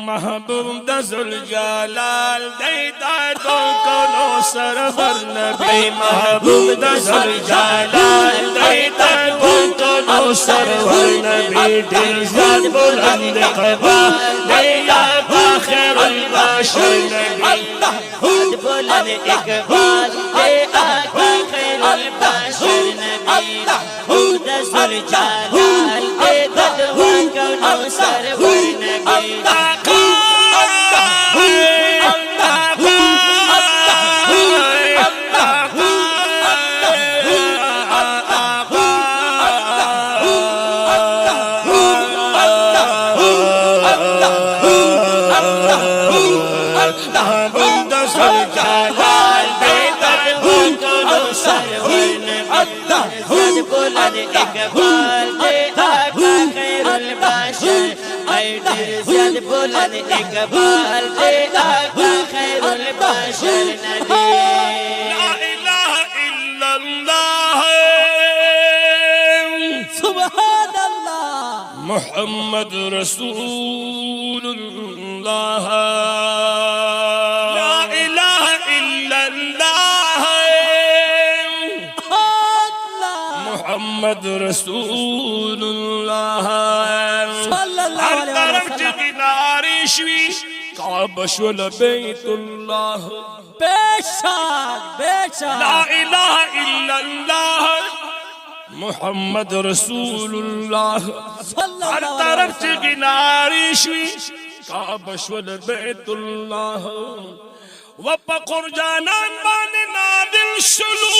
محبوب ذوالجلال دیتا تو کنو سرور نبی محبوب ذوالجلال دیتا تو کنو سرور نبی دل زیاد بلند قبا دیا خیر البشر نبی بلند اقبال دے آقا خیر البشر نبی محبوب ذوالجلال دے تدوا کنو سرور نبی بلند اقبال دے آقا خیر البشر اے دیر زیاد بلند اقبال دے آقا خیر البشر نبی لا الہ الا اللہ سبحان اللہ محمد رسول اللہ لا الہ الا اللہ محمد رسول اللہ صلی اللہ علیہ طرف وسلم کناری شوی کعبہ شول بیت اللہ بے شک بے شک لا الہ الا اللہ محمد رسول اللہ صلی ہر اللہ علیہ طرف وسلم کناری شوی کعبہ شول بیت اللہ وپقر جانان بان نادل شلو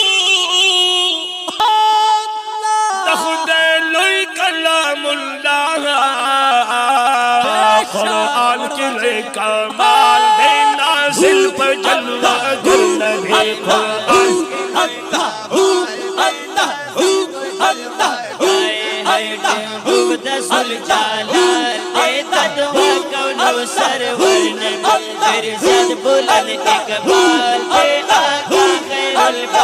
خود لوی کلام اللہ قرآن کے لئے کمال دے نازل پر جلوہ گر نبی قرآن محبوب ذوالجلال دے تدوا کنو سرور نبی دیر زیاد بلند اقبال دے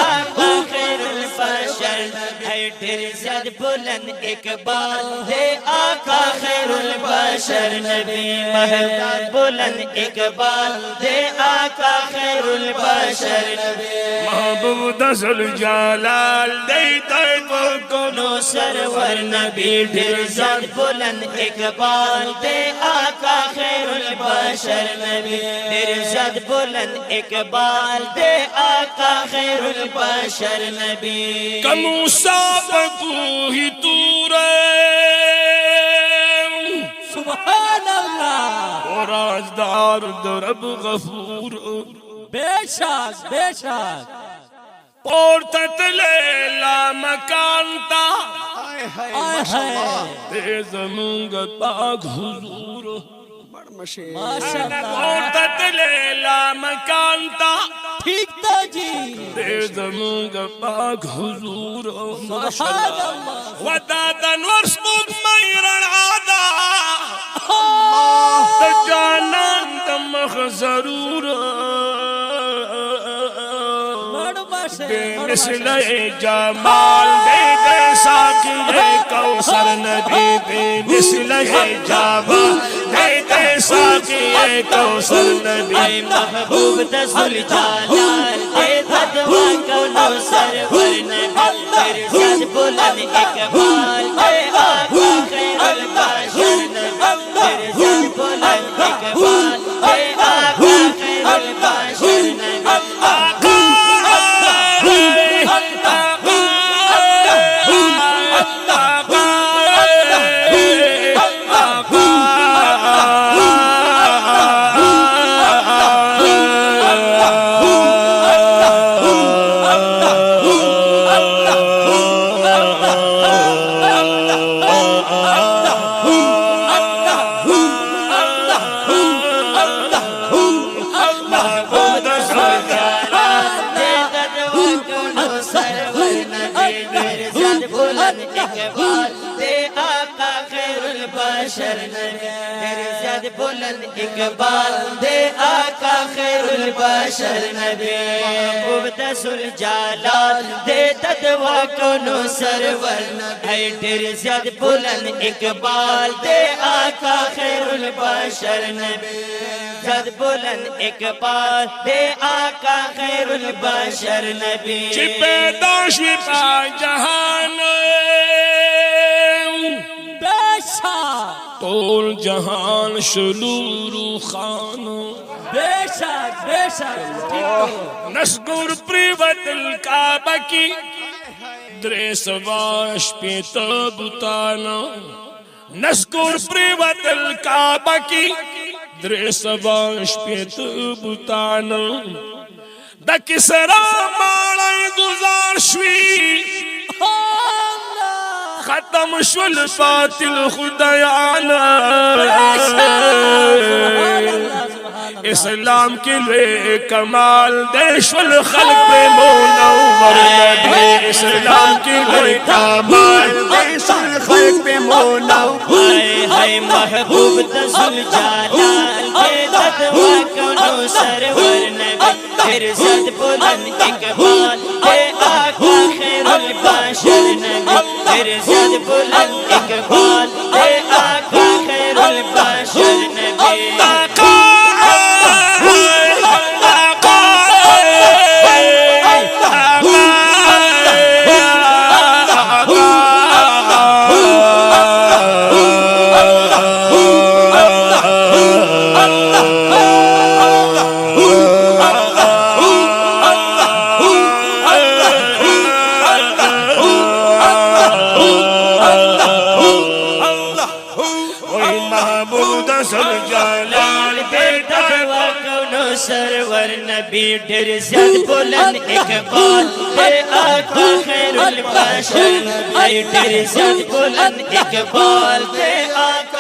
آقا خیر البشر نبی بلند اقبال دے آقا خیر البشر نبی محبوب بلند اقبال دے آقا خیر البشر نبی محبوب ذوالجلال دیتا تو کنو سرور نبی دیر زیاد بلند اقبال دے آقا خیر البشر نبی دیر زیاد بلند اقبال دے آقا خیر البشر نبی کموسا بکوہی تورے سبحان اللہ اور رازدار درب غفور بے شک بے شک اور تتلے لا مکانتا دے زمونگا پاک حضور ماشاء اللہ اور تتلے لا مکانتا ٹھیک تا جی دے زمونگا پاک حضور سبحان اللہ ودادن ورسبوک میرن عادا تجانان دمخ ضرور بے مثل جمال دے دے ساقی کوثر نبی بے مثل جمال دے دے ساقی کوثر نبی محبوب ذوالجلال دے تدوا کنو سرور نبی دیر زیاد بلند اقبال دے آقا خیر البشر نبی دیر زیاد بلند اقبال دے آقا خیر البشر نبی اقبال دے آقا خیر البشر نبی ڈھیر زیاد بلند اقبال دے آقا خیر البشر نبی محبوب دسل جلال دے تدوا کنو سرور اے ڈھیر زیاد بلند اقبال دے آقا خیر البشر نبی زیاد بلند اقبال دے آقا خیر البشر نبی چی پیدا شوی پا جہان طول جہان شلورو خانو نسگر پریوت الکعبہ کی دریس واش پیت بتانا نسگر پریوت الکعبہ کی دریس واش پیت بتانا دا کسرا ماڑای گزار شوی ختم شل باطل خدایانا اسلام کے لئے کمال دے شل خلق پہ منور نبی اسلام کے لئے کمال دے شل خلق پہ منور ہے محبوب تزل جلال دے تدوا کنو سرور نبی پھر زد بلند اقبال دے آقا خیر البشر نبی پھر زد بلند اقبال دے آقا خیر البشر نبی سرور نبی ڈھیر زیاد بلند اقبال دے آقا خیر البشر اے ڈھیر زیاد بلند اقبال دے آقا